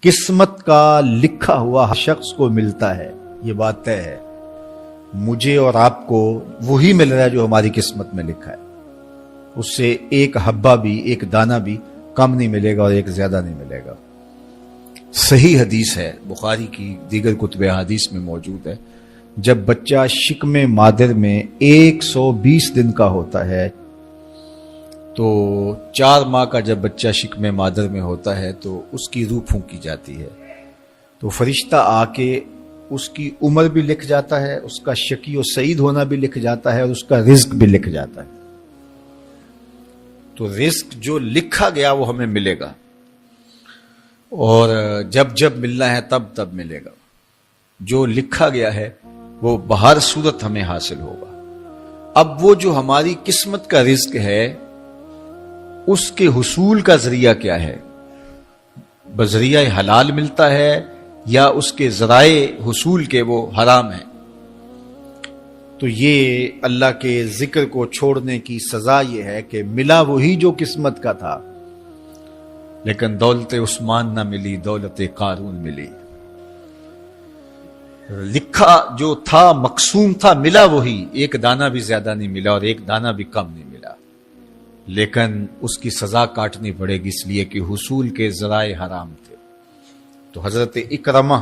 قسمت کا لکھا ہوا ہر شخص کو ملتا ہے، یہ بات طے ہے۔ مجھے اور آپ کو وہی مل رہا ہے جو ہماری قسمت میں لکھا ہے، اس سے ایک حبہ بھی، ایک دانہ بھی کم نہیں ملے گا اور ایک زیادہ نہیں ملے گا۔ صحیح حدیث ہے، بخاری کی دیگر کتب حدیث میں موجود ہے، جب بچہ شکم مادر میں 120 دن کا ہوتا ہے تو 4 ماہ کا جب بچہ شکم مادر میں ہوتا ہے تو اس کی روح پھونکی جاتی ہے، تو فرشتہ آ کے اس کی عمر بھی لکھ جاتا ہے، اس کا شقی و سعید ہونا بھی لکھ جاتا ہے اور اس کا رزق بھی لکھ جاتا ہے۔ تو رزق جو لکھا گیا وہ ہمیں ملے گا، اور جب جب ملنا ہے تب تب ملے گا۔ جو لکھا گیا ہے وہ بہر صورت ہمیں حاصل ہوگا۔ اب وہ جو ہماری قسمت کا رزق ہے اس کے حصول کا ذریعہ کیا ہے؟ بذریعہ حلال ملتا ہے یا اس کے ذرائع حصول کے وہ حرام ہیں؟ تو یہ اللہ کے ذکر کو چھوڑنے کی سزا یہ ہے کہ ملا وہی جو قسمت کا تھا، لیکن دولت عثمان نہ ملی، دولت قارون ملی۔ لکھا جو تھا، مقسوم تھا، ملا وہی، ایک دانہ بھی زیادہ نہیں ملا اور ایک دانہ بھی کم نہیں ملا، لیکن اس کی سزا کاٹنی پڑے گی، اس لیے کہ حصول کے ذرائع حرام تھے۔ تو حضرت اکرمہ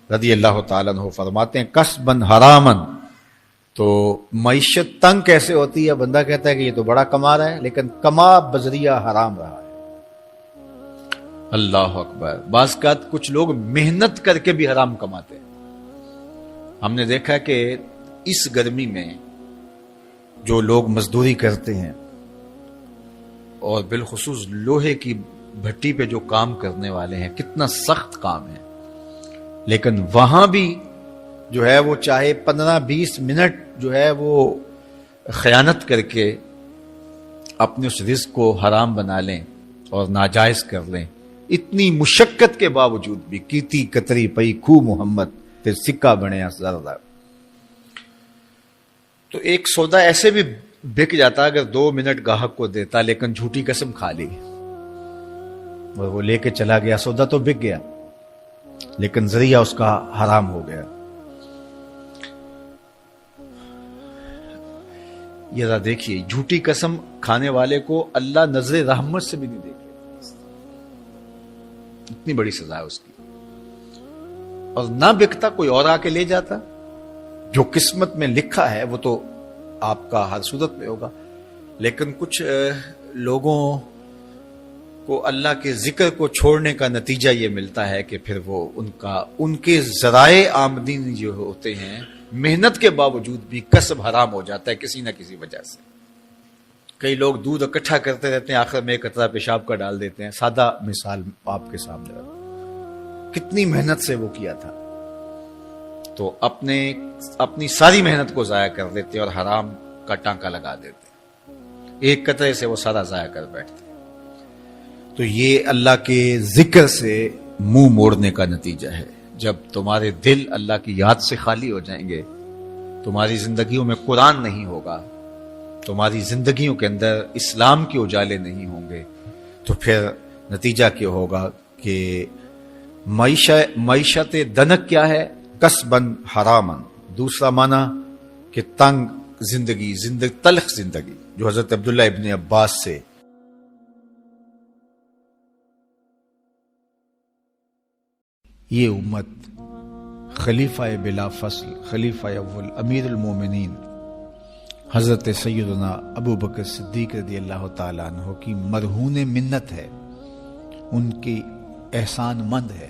رضی اللہ تعالیٰ عنہ فرماتے ہیں کسبن حرامن، تو معیشت تنگ کیسے ہوتی ہے؟ بندہ کہتا ہے کہ یہ تو بڑا کما رہا ہے لیکن کما بذریعہ حرام رہا ہے۔ اللہ اکبر۔ بعض اوقات کچھ لوگ محنت کر کے بھی حرام کماتے ہیں۔ ہم نے دیکھا کہ اس گرمی میں جو لوگ مزدوری کرتے ہیں اور بالخصوص لوہے کی بھٹی پہ جو کام کرنے والے ہیں، کتنا سخت کام ہے، لیکن وہاں بھی جو ہے وہ چاہے 15-20 منٹ جو ہے وہ خیانت کر کے اپنے اس رزق کو حرام بنا لیں اور ناجائز کر لیں، اتنی مشقت کے باوجود بھی کیتی کتری پئی کھو محمد تے سکہ بنیا زردہ۔ تو ایک سودا ایسے بھی بک جاتا اگر 2 منٹ گاہک کو دیتا، لیکن جھوٹی قسم کھا لی اور وہ لے کے چلا گیا، سودا تو بک گیا لیکن ذریعہ اس کا حرام ہو گیا۔ یہ ذرا دیکھیے، جھوٹی قسم کھانے والے کو اللہ نظر رحمت سے بھی نہیں دیکھے، اتنی بڑی سزا ہے اس کی، اور نہ بکتا کوئی اور آ کے لے جاتا۔ جو قسمت میں لکھا ہے وہ تو آپ کا ہر صورت میں ہوگا، لیکن کچھ لوگوں کو اللہ کے ذکر کو چھوڑنے کا نتیجہ یہ ملتا ہے کہ پھر وہ ان کے ذرائع آمدنی جو ہوتے ہیں، محنت کے باوجود بھی کسب حرام ہو جاتا ہے کسی نہ کسی وجہ سے۔ کئی لوگ دودھ اکٹھا کرتے رہتے ہیں، آخر میں ایک قطرہ پیشاب کا ڈال دیتے ہیں۔ سادہ مثال آپ کے سامنے رکھ، کتنی محنت سے وہ کیا تھا، تو اپنی ساری محنت کو ضائع کر دیتے اور حرام کا ٹانکا لگا دیتے، ایک قطرے سے وہ سارا ضائع کر بیٹھتے۔ تو یہ اللہ کے ذکر سے منہ موڑنے کا نتیجہ ہے۔ جب تمہارے دل اللہ کی یاد سے خالی ہو جائیں گے، تمہاری زندگیوں میں قرآن نہیں ہوگا، تمہاری زندگیوں کے اندر اسلام کے اجالے نہیں ہوں گے، تو پھر نتیجہ کیا ہوگا کہ معیشت دنک کیا ہے؟ کسبن حرامن۔ دوسرا معنی کہ تنگ زندگی، تلخ زندگی، جو حضرت عبداللہ ابن عباس سے یہ امت خلیفہ بلا فصل، خلیفہ اول، امیر المومنین حضرت سیدنا ابو بکر صدیق رضی اللہ تعالیٰ عنہ کی مرہون منت ہے، ان کی احسان مند ہے۔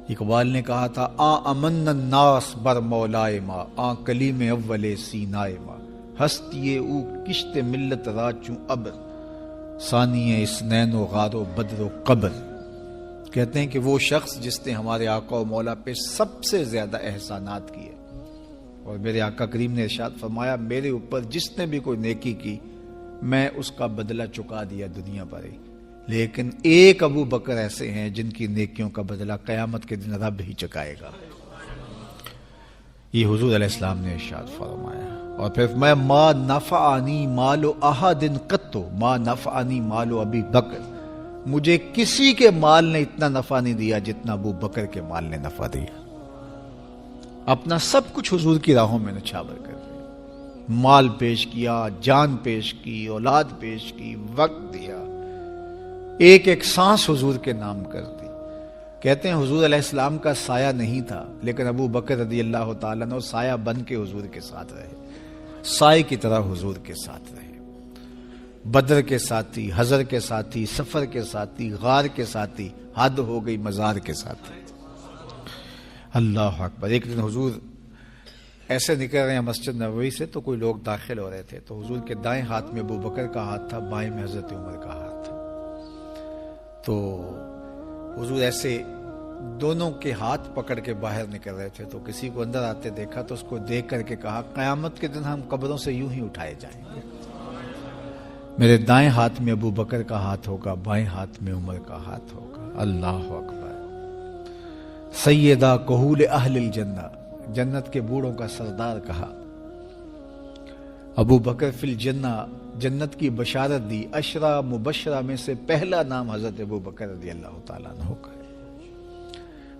اقبال نے کہا تھا امن الناس بر مولائے ما، کلیم اول سینائے ما، ہستی او کشت ملت را چوں ابر، ثانی اسنین و غار و بدر و قبر۔ کہتے ہیں کہ وہ شخص جس نے ہمارے آقا و مولا پہ سب سے زیادہ احسانات کیے، اور میرے آقا کریم نے ارشاد فرمایا میرے اوپر جس نے بھی کوئی نیکی کی میں اس کا بدلہ چکا دیا دنیا پر ہی، لیکن ایک ابو بکر ایسے ہیں جن کی نیکیوں کا بدلہ قیامت کے دن رب ہی چکائے گا۔ یہ حضور علیہ السلام نے ارشاد فرمایا، اور پھر میں ما نفعنی مال احد قط، ما نفعنی مال ابی بکر، مجھے کسی کے مال نے اتنا نفع نہیں دیا جتنا ابو بکر کے مال نے نفع دیا. اپنا سب کچھ حضور کی راہوں میں نچھاور کر دیا. مال پیش کیا، جان پیش کی، اولاد پیش کی، وقت دیا، ایک ایک سانس حضور کے نام کر دی. کہتے ہیں حضور علیہ السلام کا سایہ نہیں تھا، لیکن ابو بکر رضی اللہ تعالیٰ عنہ سایہ بن کے حضور کے ساتھ رہے، سائے کی طرح حضور کے ساتھ رہے. بدر کے ساتھی، حضر کے ساتھی، سفر کے ساتھی، غار کے ساتھی، حد ہو گئی مزار کے ساتھی. اللہ اکبر. ایک دن حضور ایسے نکل رہے ہیں مسجد نبوی سے تو کوئی لوگ داخل ہو رہے تھے، تو حضور کے دائیں ہاتھ میں ابو بکر کا ہاتھ تھا، بائیں میں حضرت عمر کا ہاتھ تھا. تو حضور ایسے دونوں کے ہاتھ پکڑ کے باہر نکل رہے تھے، تو کسی کو اندر آتے دیکھا تو اس کو دیکھ کر کے کہا قیامت کے دن ہم قبروں سے یوں ہی اٹھائے جائیں گے، میرے دائیں ہاتھ میں ابو بکر کا ہاتھ ہوگا، بائیں ہاتھ میں عمر کا ہاتھ ہوگا. اللہ اکبر. سیدہ کہول اہل الجنہ، جنت کے بوڑھوں کا سردار کہا. ابو بکر فی الجنہ، جنت کی بشارت دی. عشرہ مبشرہ میں سے پہلا نام حضرت ابو بکر رضی اللہ تعالیٰ عنہ کا ہے.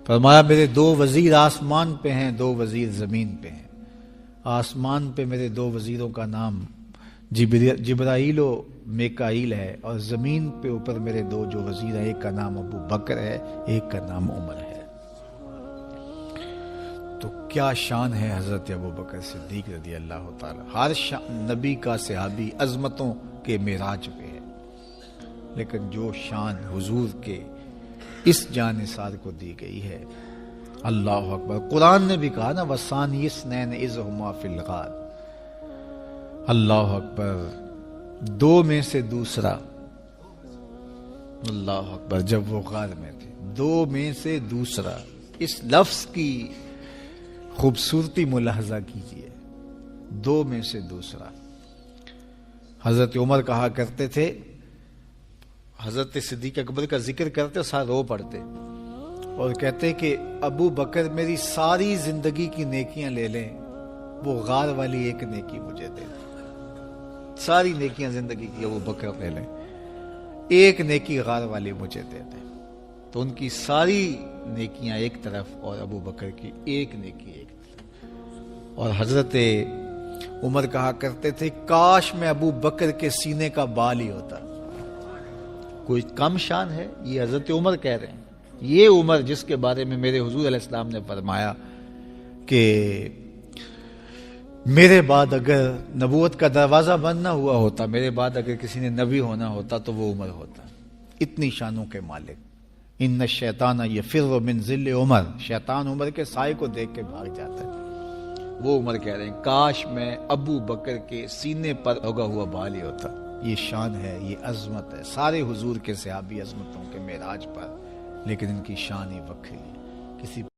فرمایا میرے 2 وزیر آسمان پہ ہیں، 2 وزیر زمین پہ ہیں. آسمان پہ میرے 2 وزیروں کا نام جبرائیل و میکائیل ہے، اور زمین پہ اوپر میرے 2 جو وزیر ہیں، ایک کا نام ابو بکر ہے، ایک کا نام عمر ہے. تو کیا شان ہے حضرت ابو بکر صدیق رضی اللہ تعالی. ہر نبی کا صحابی عظمتوں کے معراج پہ ہے، لیکن جو شان حضور کے اس جان نثار کو دی گئی ہے، اللہ اکبر. قرآن نے بھی کہا نا وَثَانِيَ اثْنَيْنِ إِذْ هُمَا فِي الْغَارِ. اللہ اکبر. 2 میں سے دوسرا، اللہ اکبر. جب وہ غار میں تھے، 2 میں سے دوسرا. اس لفظ کی خوبصورتی ملاحظہ کیجئے، 2 میں سے دوسرا. حضرت عمر کہا کرتے تھے، حضرت صدیق اکبر کا ذکر کرتے ساتھ رو پڑتے اور کہتے کہ ابو بکر میری ساری زندگی کی نیکیاں لے لیں، وہ غار والی ایک نیکی مجھے دے دیں. ساری نیکیاں زندگی کی ابو بکر لے لیں، ایک نیکی غار والی مجھے دے دیں. تو ان کی ساری نیکیاں ایک طرف اور ابو بکر کی ایک نیکی ایک طرف. اور حضرت عمر کہا کرتے تھے کاش میں ابو بکر کے سینے کا بال ہی ہوتا. کوئی کم شان ہے؟ یہ حضرت عمر کہہ رہے ہیں. یہ عمر جس کے بارے میں میرے حضور علیہ السلام نے فرمایا کہ میرے بعد اگر نبوت کا دروازہ بند نہ ہوا ہوتا، میرے بعد اگر کسی نے نبی ہونا ہوتا تو وہ عمر ہوتا. اتنی شانوں کے مالک. ان الشیطان یفر من ظل عمر، شیطان عمر کے سائے کو دیکھ کے بھاگ جاتا ہے. وہ عمر کہہ رہے ہیں کاش میں ابو بکر کے سینے پر لگا ہوا بال ہی ہوتا. یہ شان ہے، یہ عظمت ہے. سارے حضور کے صحابی عظمتوں کے معراج پر، لیکن ان کی شان ہی وکری ہے. کسی